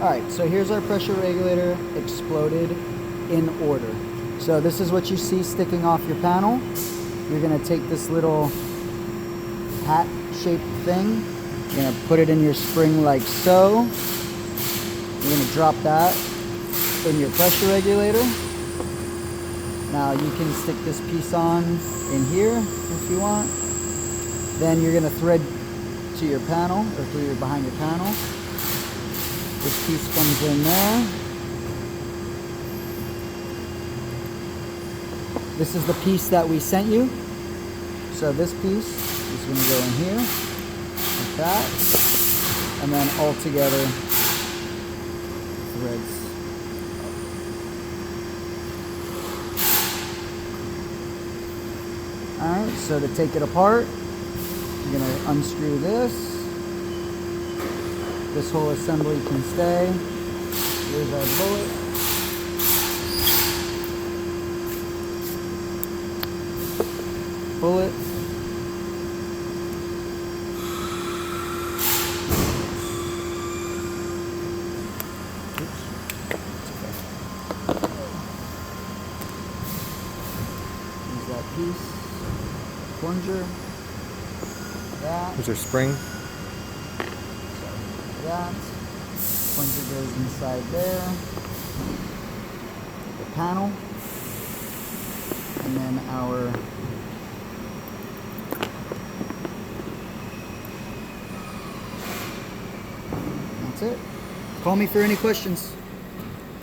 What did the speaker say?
Alright, so here's our pressure regulator exploded in order. So this is what you see sticking off your panel. You're going to take this little hat-shaped thing, you're going to put it in your spring like so. You're going to drop that in your pressure regulator. Now you can stick this piece on in here if you want. Then you're going to thread to your panel, or through your behind your panel. This piece comes in there. This is the piece that we sent you. So this piece is going to go in here, like that, and then all together threads. Alright, so to take it apart, you're going to unscrew this. This whole assembly can stay. Here's our bullet. Bullet. Oops. Okay. Here's that piece. Plunger. That. Is there spring? That plunger goes inside there, the panel, and then our that's it. Call me for any questions.